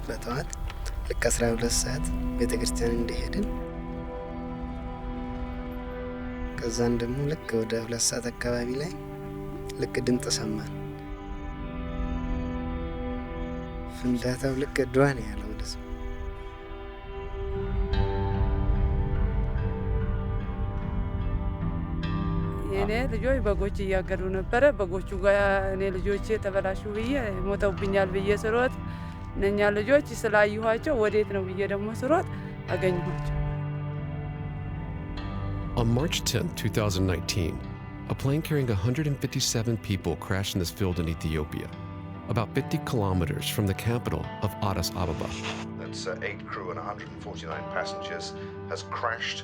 በጠዋት ልክ 12 ሰዓት ቤተክርስቲያን እንደሄድን ከዛን ደግሞ ልክ ወደ 2 ሰዓት አካባቢ ላይ ልክ ድምፅ ሰማን። ፍንዳታው ልክ ድዋ ነው ያለው ወደሱ። የኔ ልጆች በጎች እያገዱ ነበረ። በጎቹ ጋር እኔ ልጆቼ ተበላሹ ብዬ ሞተውብኛል ብዬ ስሮጥ እነኛ ልጆች ስላየኋቸው ወዴት ነው ብዬ ደግሞ ስሮጥ አገኘኋቸው። On March 10, 2019, a plane carrying 157 people crashed in this field in Ethiopia, about 50 kilometers from the capital of Addis Ababa. That's 8 crew and 149 passengers has crashed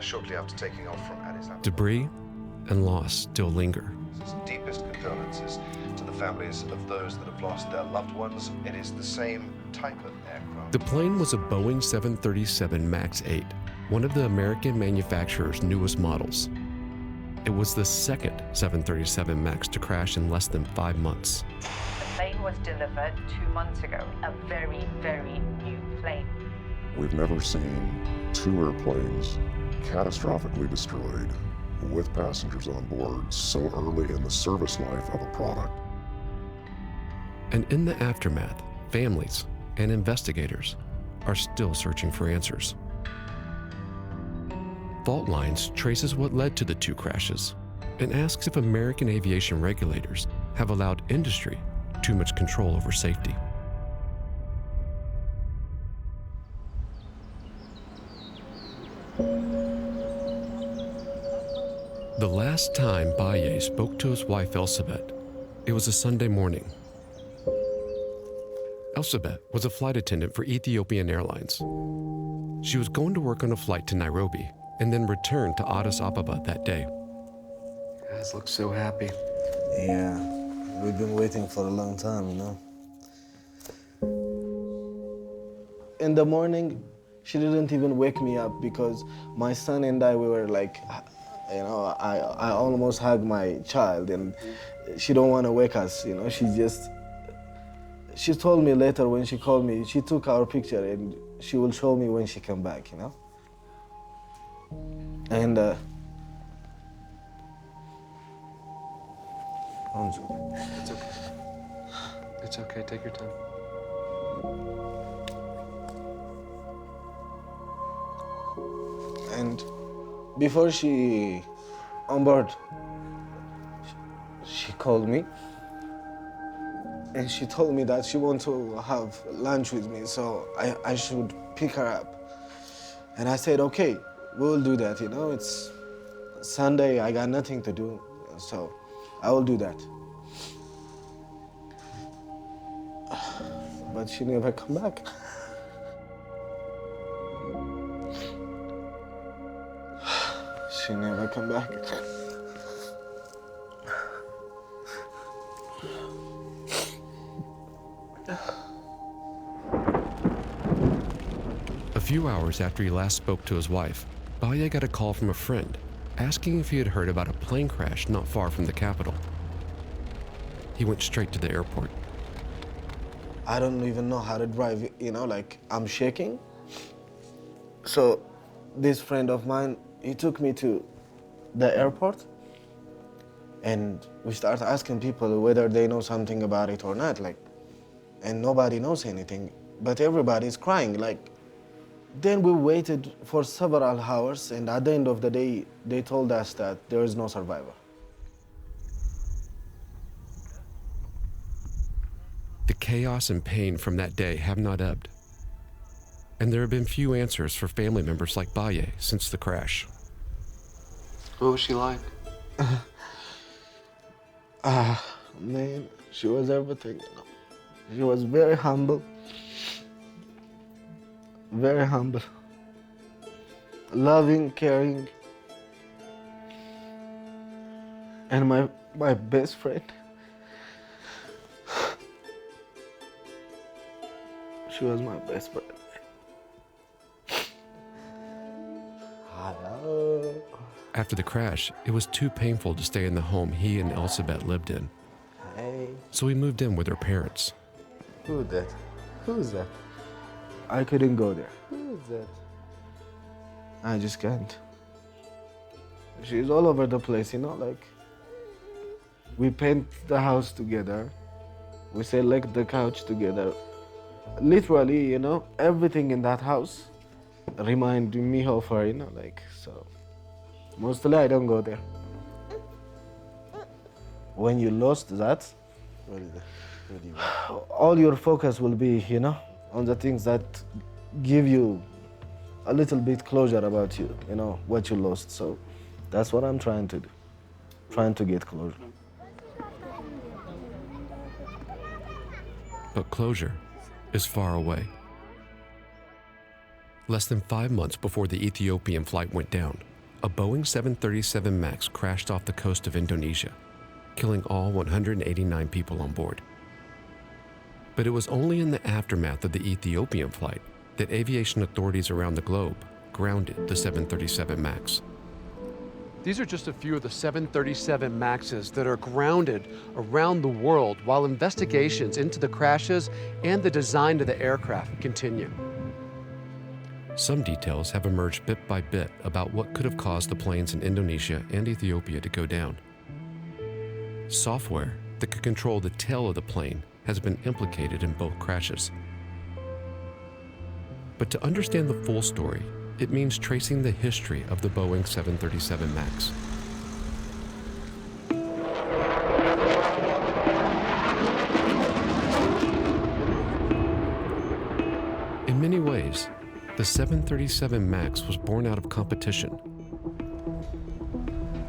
shortly after taking off from Addis Ababa. Debris and loss still linger. Deepest condolences to the families of those that have lost their loved ones. It is the same type of aircraft. The plane was a Boeing 737 MAX 8, one of the American manufacturer's newest models. It was the second 737 MAX to crash in less than 5 months. The plane was delivered 2 months ago, a very, very new plane. We've never seen 2 airplanes catastrophically destroyed with passengers on board so early in the service life of a product. And in the aftermath, families and investigators are still searching for answers. Fault Lines traces what led to the 2 crashes and asks if American aviation regulators have allowed industry too much control over safety. The last time BAYIHE spoke to his wife Elsabet, it was a Sunday morning. Elsabet was a flight attendant for Ethiopian Airlines. She was going to work on a flight to Nairobi and then return to Addis Ababa that day. You guys look so happy. Yeah, we've been waiting for a long time, you know. In the morning, she didn't even wake me up because my son and I, we were like, you know, I almost hugged my child and she don't want to wake us, you know. She told me later when she called me, she took our picture and she will show me when she come back, you know. And It's okay. It's okay, take your time. And before she on board, she called me and she told me that she wants to have lunch with me, so I should pick her up. And I said, okay, we'll do that, you know, it's Sunday, I got nothing to do, so I will do that. But she never come back. She never come back. A few hours after he last spoke to his wife, BAYIHE got a call from a friend asking if he had heard about a plane crash not far from the capital. He went straight to the airport. I don't even know how to drive, you know, like I'm shaking. So this friend of mine, he took me to the airport and we started asking people whether they know something about it or not, like, and nobody knows anything, but everybody's crying, like. Then we waited for several hours and at the end of the day, they told us that there is no survivor. The chaos and pain from that day have not ebbed. And there have been few answers for family members like BAYIHE since the crash. What was she like? Man, she was everything. She was very humble. Very humble. Loving, caring. And my best friend. She was my best friend. After the crash, it was too painful to stay in the home he and Elsabet lived in. Hey. So we moved in with her parents. Who that? Who's that? I couldn't go there. Who is that? I just can't. She's all over the place, you know, like we paint the house together, we select the couch together. Literally, you know, everything in that house reminds me of her, you know, like, so mostly I don't go there. When you lost that, What is that? What do you want? all your focus will be, you know, on the things that give you a little bit closure about you know, what you lost. So that's what I'm trying to do, trying to get closure. But closure is far away. Less than 5 months before the Ethiopian flight went down, a Boeing 737 MAX crashed off the coast of Indonesia, killing all 189 people on board. But it was only in the aftermath of the Ethiopian flight that aviation authorities around the globe grounded the 737 MAX. These are just a few of the 737 MAXs that are grounded around the world while investigations into the crashes and the design of the aircraft continue. Some details have emerged bit by bit about what could have caused the planes in Indonesia and Ethiopia to go down. Software that could control the tail of the plane has been implicated in both crashes. But to understand the full story, it means tracing the history of the Boeing 737 MAX. In many ways, the 737 MAX was born out of competition.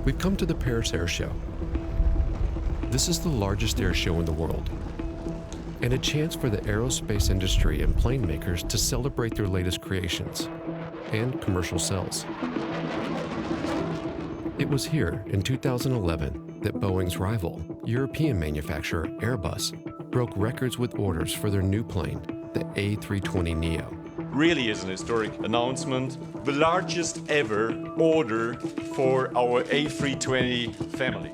We've come to the Paris Air Show. This is the largest air show in the world, and a chance for the aerospace industry and plane makers to celebrate their latest creations and commercial sales. It was here in 2011 that Boeing's rival, European manufacturer Airbus, broke records with orders for their new plane, the A320neo. Really is an historic announcement, the largest ever order for our A320 family.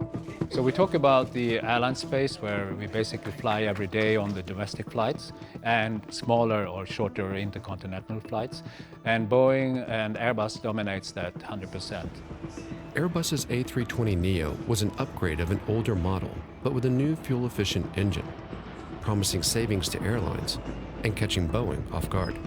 So we talk about the airline space where we basically fly every day on the domestic flights and smaller or shorter intercontinental flights. And Boeing and Airbus dominates that 100%. Airbus's A320neo was an upgrade of an older model, but with a new fuel-efficient engine, promising savings to airlines and catching Boeing off guard.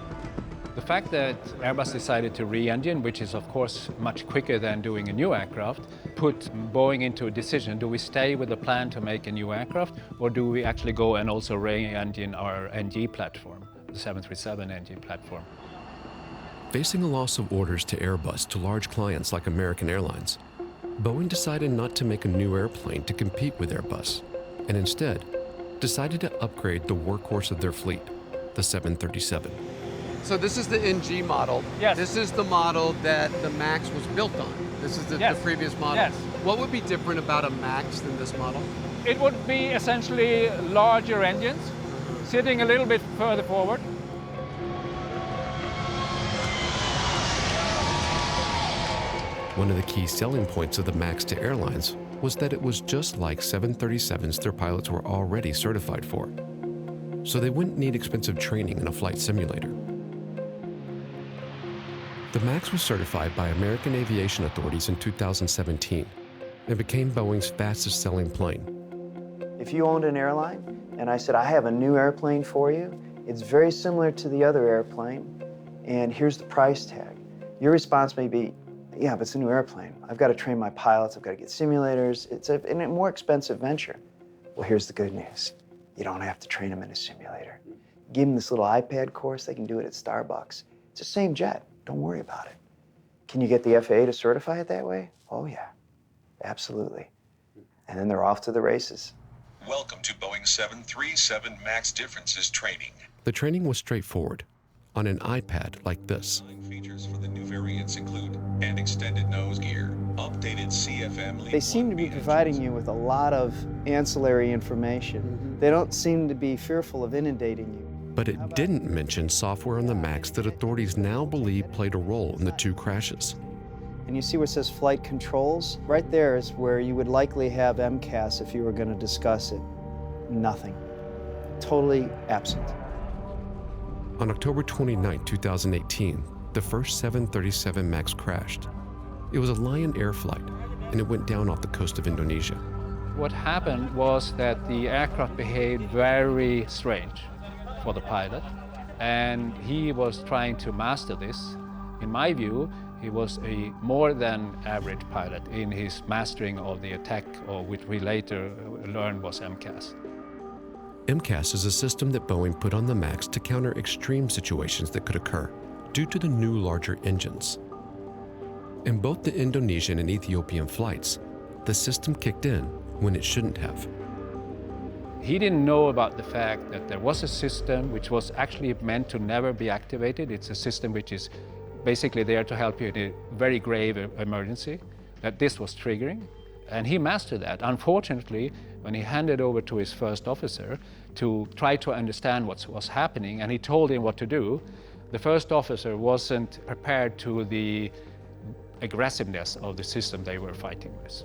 The fact that Airbus decided to re-engine, which is of course much quicker than doing a new aircraft, put Boeing into a decision. Do we stay with the plan to make a new aircraft, or do we actually go and also re-engine our NG platform, the 737 NG platform? Facing a loss of orders to Airbus to large clients like American Airlines, Boeing decided not to make a new airplane to compete with Airbus, and instead decided to upgrade the workhorse of their fleet, the 737. So this is the NG model. Yes. This is the model that the MAX was built on. This is the previous model. Yes. What would be different about a MAX than this model? It would be essentially larger engines, sitting a little bit further forward. One of the key selling points of the MAX to airlines was that it was just like 737s their pilots were already certified for. So they wouldn't need expensive training in a flight simulator. The MAX was certified by American aviation authorities in 2017 and became Boeing's fastest selling plane. If you owned an airline and I said, I have a new airplane for you, it's very similar to the other airplane, and here's the price tag. Your response may be, yeah, but it's a new airplane. I've got to train my pilots, I've got to get simulators. It's a more expensive venture. Well, here's the good news. You don't have to train them in a simulator. Give them this little iPad course, they can do it at Starbucks. It's the same jet. Don't worry about it. Can you get the FAA to certify it that way? Oh, yeah, absolutely. And then they're off to the races. Welcome to Boeing 737 MAX Differences training. The training was straightforward, on an iPad like this. Features for the new variants include an extended nose gear, updated CFM. They seem to be providing you with a lot of ancillary information. They don't seem to be fearful of inundating you. But it didn't mention software on the MAX that authorities now believe played a role in the two crashes. And you see where it says flight controls? Right there is where you would likely have MCAS if you were going to discuss it. Nothing. Totally absent. On October 29, 2018, the first 737 MAX crashed. It was a Lion Air flight, and it went down off the coast of Indonesia. What happened was that the aircraft behaved very strange for the pilot, and he was trying to master this. In my view, he was a more than average pilot in his mastering of the attack, or which we later learned was MCAS. MCAS is a system that Boeing put on the MAX to counter extreme situations that could occur due to the new larger engines. In both the Indonesian and Ethiopian flights, the system kicked in when it shouldn't have. He didn't know about the fact that there was a system which was actually meant to never be activated. It's a system which is basically there to help you in a very grave emergency, that this was triggering. And he mastered that. Unfortunately, when he handed over to his first officer to try to understand what was happening, and he told him what to do, the first officer wasn't prepared to the aggressiveness of the system they were fighting with.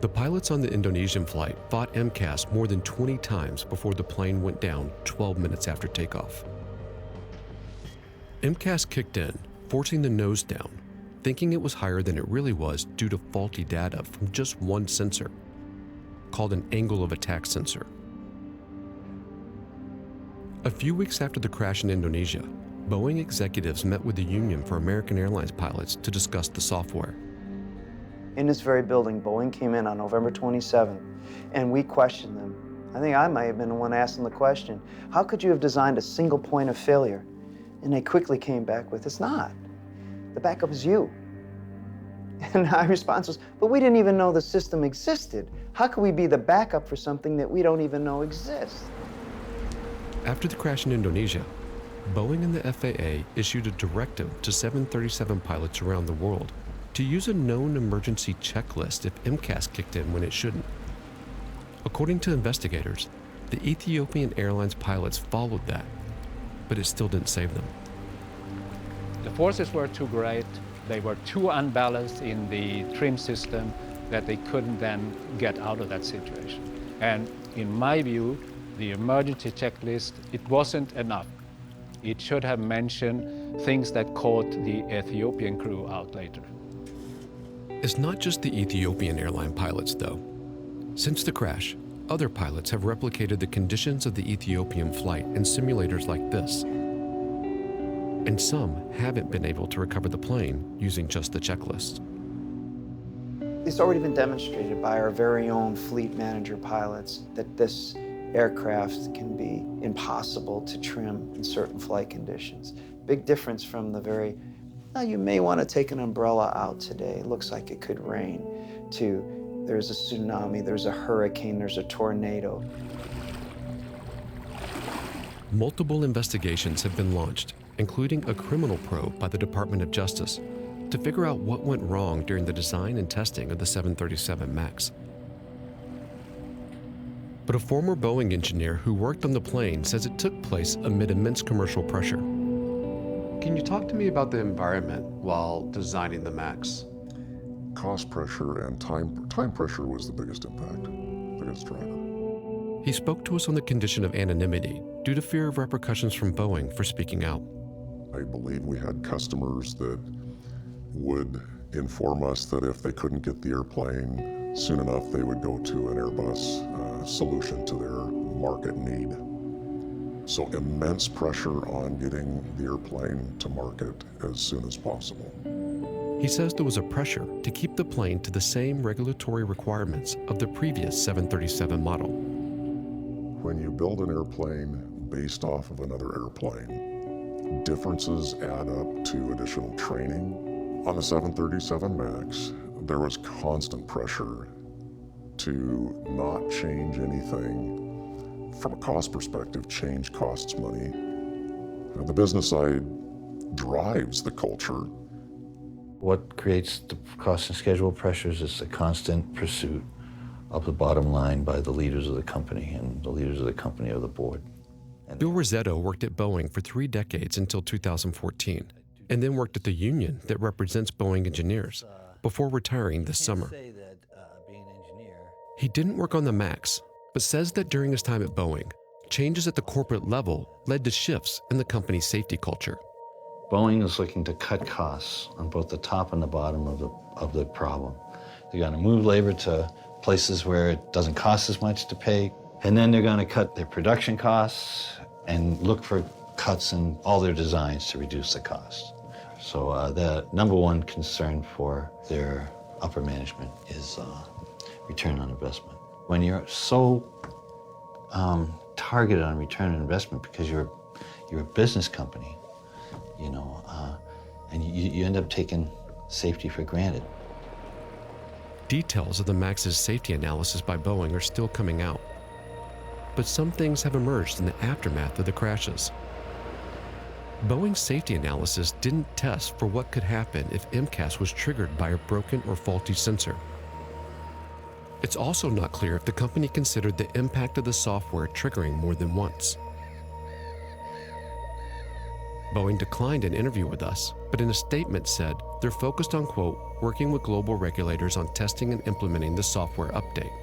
The pilots on the Indonesian flight fought MCAS more than 20 times before the plane went down 12 minutes after takeoff. MCAS kicked in, forcing the nose down, thinking it was higher than it really was due to faulty data from just one sensor, called an angle of attack sensor. A few weeks after the crash in Indonesia, Boeing executives met with the Union for American Airlines pilots to discuss the software. In this very building, Boeing came in on November 27th, and we questioned them. I think I might have been the one asking the question, how could you have designed a single point of failure? And they quickly came back with, it's not. The backup is you. And our response was, but we didn't even know the system existed. How could we be the backup for something that we don't even know exists? After the crash in Indonesia, Boeing and the FAA issued a directive to 737 pilots around the world to use a known emergency checklist if MCAS kicked in when it shouldn't. According to investigators, the Ethiopian Airlines pilots followed that, but it still didn't save them. The forces were too great, they were too unbalanced in the trim system that they couldn't then get out of that situation. And in my view, the emergency checklist, it wasn't enough. It should have mentioned things that caught the Ethiopian crew out later. It's not just the Ethiopian airline pilots, though. Since the crash, other pilots have replicated the conditions of the Ethiopian flight in simulators like this. And some haven't been able to recover the plane using just the checklist. It's already been demonstrated by our very own fleet manager pilots that this aircraft can be impossible to trim in certain flight conditions. Big difference from the very, now you may want to take an umbrella out today, it looks like it could rain, to there's a tsunami, there's a hurricane, there's a tornado. Multiple investigations have been launched, including a criminal probe by the Department of Justice, to figure out what went wrong during the design and testing of the 737 MAX. But a former Boeing engineer who worked on the plane says it took place amid immense commercial pressure. Can you talk to me about the environment while designing the MAX? Cost pressure and time pressure was the biggest impact, biggest driver. He spoke to us on the condition of anonymity due to fear of repercussions from Boeing for speaking out. I believe we had customers that would inform us that if they couldn't get the airplane soon enough, they would go to an Airbus solution to their market need. So immense pressure on getting the airplane to market as soon as possible. He says there was a pressure to keep the plane to the same regulatory requirements of the previous 737 model. When you build an airplane based off of another airplane, differences add up to additional training. On the 737 MAX, there was constant pressure to not change anything. From a cost perspective, change costs money. The business side drives the culture. What creates the cost and schedule pressures is the constant pursuit of the bottom line by the leaders of the company, and the leaders of the company are the board. Bill Rossetto worked at Boeing for 3 decades until 2014, and then worked at the union that represents Boeing engineers before retiring this summer. He didn't work on the MAX, but says that during his time at Boeing, changes at the corporate level led to shifts in the company's safety culture. Boeing is looking to cut costs on both the top and the bottom of the problem. They're going to move labor to places where it doesn't cost as much to pay, and then they're going to cut their production costs and look for cuts in all their designs to reduce the cost. So the number one concern for their upper management is return on investment. When you're so targeted on return on investment because you're a business company, you know, and you end up taking safety for granted. Details of the MAX's safety analysis by Boeing are still coming out, but some things have emerged in the aftermath of the crashes. Boeing's safety analysis didn't test for what could happen if MCAS was triggered by a broken or faulty sensor. It's also not clear if the company considered the impact of the software triggering more than once. Boeing declined an interview with us, but in a statement said they're focused on, quote, working with global regulators on testing and implementing the software update.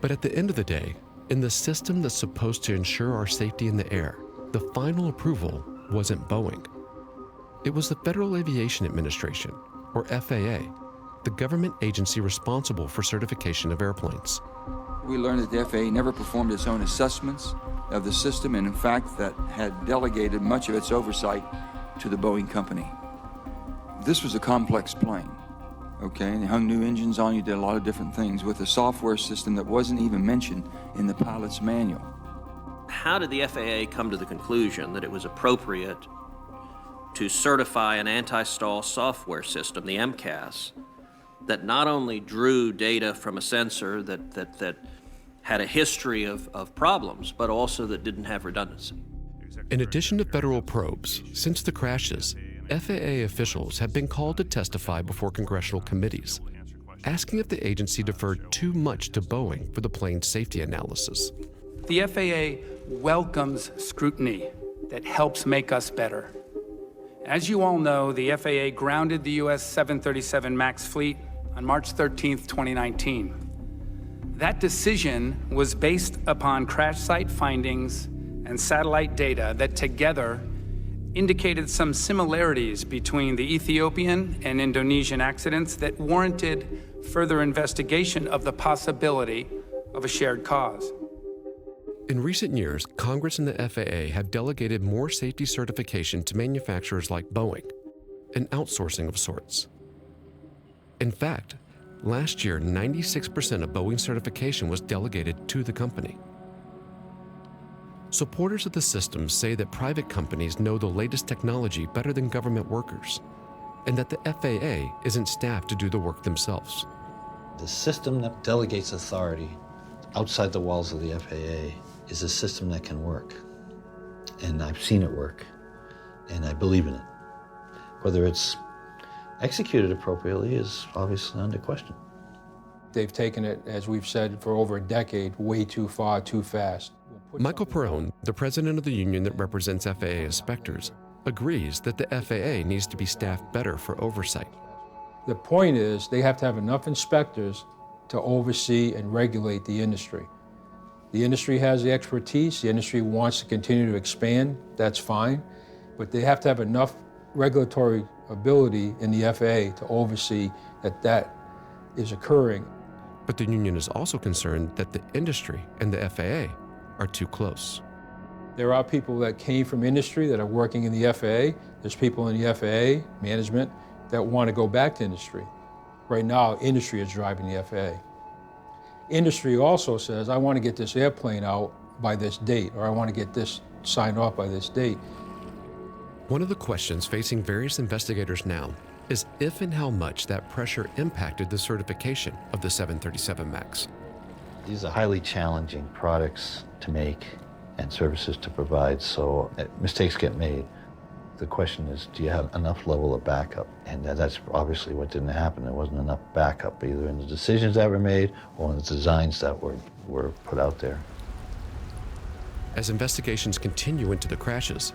But at the end of the day, in the system that's supposed to ensure our safety in the air, the final approval wasn't Boeing. It was the Federal Aviation Administration, or FAA, the government agency responsible for certification of airplanes. We learned that the FAA never performed its own assessments of the system, and in fact that had delegated much of its oversight to the Boeing company. This was a complex plane, okay? And they hung new engines on, you did a lot of different things with a software system that wasn't even mentioned in the pilot's manual. How did the FAA come to the conclusion that it was appropriate to certify an anti-stall software system, the MCAS, that not only drew data from a sensor that had a history of problems, but also that didn't have redundancy? In addition to federal probes, since the crashes, FAA officials have been called to testify before congressional committees, asking if the agency deferred too much to Boeing for the plane's safety analysis. The FAA welcomes scrutiny that helps make us better. As you all know, the FAA grounded the US 737 MAX fleet on March 13th, 2019. That decision was based upon crash site findings and satellite data that together indicated some similarities between the Ethiopian and Indonesian accidents that warranted further investigation of the possibility of a shared cause. In recent years, Congress and the FAA have delegated more safety certification to manufacturers like Boeing, an outsourcing of sorts. In fact, last year, 96% of Boeing certification was delegated to the company. Supporters of the system say that private companies know the latest technology better than government workers, and that the FAA isn't staffed to do the work themselves. The system that delegates authority outside the walls of the FAA is a system that can work. And I've seen it work, and I believe in it. Whether it's executed appropriately is obviously under question. They've taken it, as we've said, for over a decade, way too far, too fast. Michael PERRONE, the president of the union that represents FAA inspectors, agrees that the FAA needs to be staffed better for oversight. The point is they have to have enough inspectors to oversee and regulate the industry. The industry has the expertise, the industry wants to continue to expand, that's fine, but they have to have enough regulatory ability in the FAA to oversee that is occurring. But the union is also concerned that the industry and the FAA are too close. There are people that came from industry that are working in the FAA. There's people in the FAA management that want to go back to industry. Right now, industry is driving the FAA. Industry also says, I want to get this airplane out by this date, or I want to get this signed off by this date. One of the questions facing various investigators now is if and how much that pressure impacted the certification of the 737 MAX. These are highly challenging products to make and services to provide, so mistakes get made. The question is, do you have enough level of backup? And that's obviously what didn't happen. There wasn't enough backup, either in the decisions that were made or in the designs that were put out there. As investigations continue into the crashes,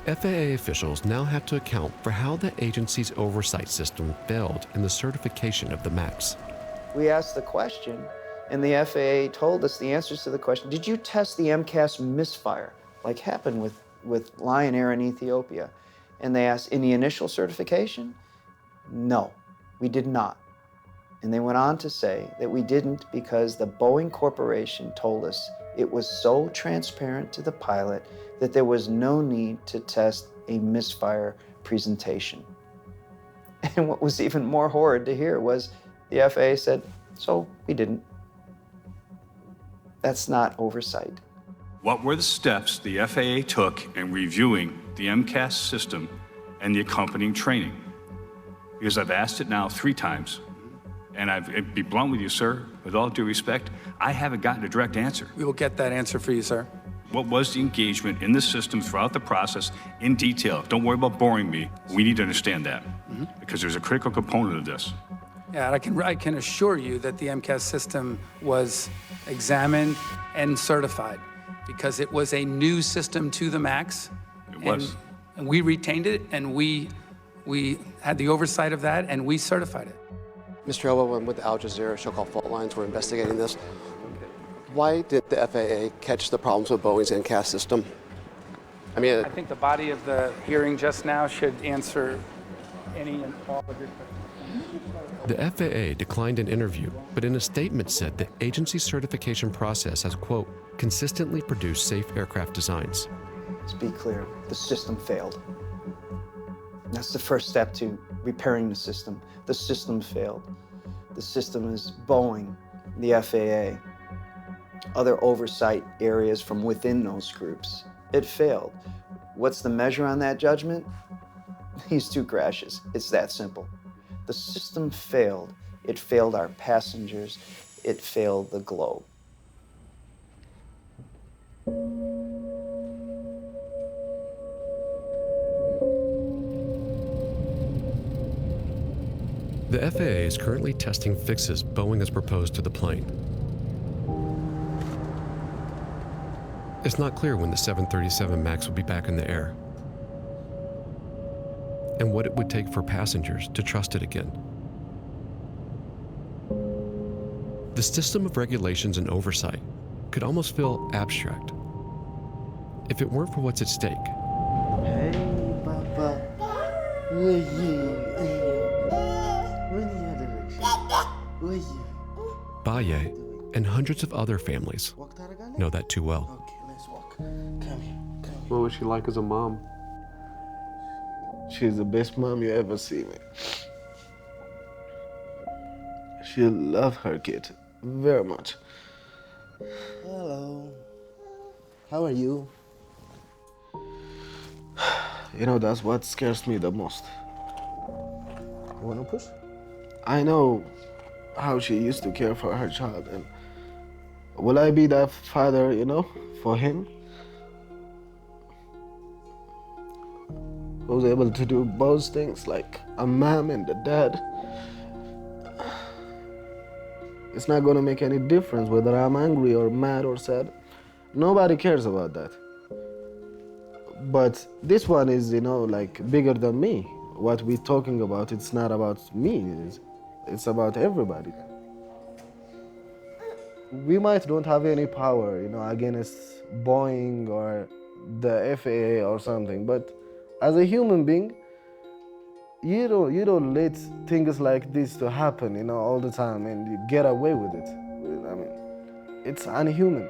FAA officials now have to account for how the agency's oversight system failed in the certification of the MAX. We asked the question, And the FAA told us the answers to the question, did you test the MCAS misfire, like happened with Lion Air in Ethiopia? And they asked, in the initial certification? No, we did not. And they went on to say that we didn't because the Boeing Corporation told us it was so transparent to the pilot that there was no need to test a misfire presentation. And what was even more horrid to hear was the FAA said, so we didn't. That's not oversight. What were the steps the FAA took in reviewing the MCAS system and the accompanying training? Because I've asked it now 3 times, and I'd be blunt with you, sir, with all due respect, I haven't gotten a direct answer. We will get that answer for you, sir. What was the engagement in the system throughout the process in detail? Don't worry about boring me. We need to understand that because there's a critical component of this. Yeah, I can assure you that the MCAS system was examined and certified because it was a new system to the MAX. It was. And we retained it, and we had the oversight of that, and we certified it. Mr. Elba, I'm with Al Jazeera, show called Fault Lines. We're investigating this. Why did the FAA catch the problems with Boeing's MCAS system? I mean, I think the body of the hearing just now should answer any and all of your questions. The FAA declined an interview, but in a statement said the agency certification process has, quote, consistently produced safe aircraft designs. Let's be clear, the system failed. That's the first step to repairing the system. The system failed. The system is Boeing, the FAA, other oversight areas from within those groups. It failed. What's the measure on that judgment? These 2 crashes. It's that simple. The system failed. It failed our passengers. It failed the globe. The FAA is currently testing fixes Boeing has proposed to the plane. It's not clear when the 737 MAX will be back in the air, and what it would take for passengers to trust it again. The system of regulations and oversight could almost feel abstract if it weren't for what's at stake. Hey, Papa. BAYIHE and hundreds of other families know that too well. What was she like as a mom? She's the best mom you ever see, man. She loved her kid very much. Hello. How are you? You know, that's what scares me the most. You want to push? I know how she used to care for her child, and will I be that father, you know, for him? Who's able to do both things, like a mom and a dad. It's not gonna make any difference whether I'm angry or mad or sad. Nobody cares about that. But this one is, you know, like bigger than me. What we're talking about, it's not about me, it's about everybody. We might don't have any power, you know, against Boeing or the FAA or something, but as a human being, you don't let things like this to happen, you know, all the time and you get away with it. I mean, it's unhuman.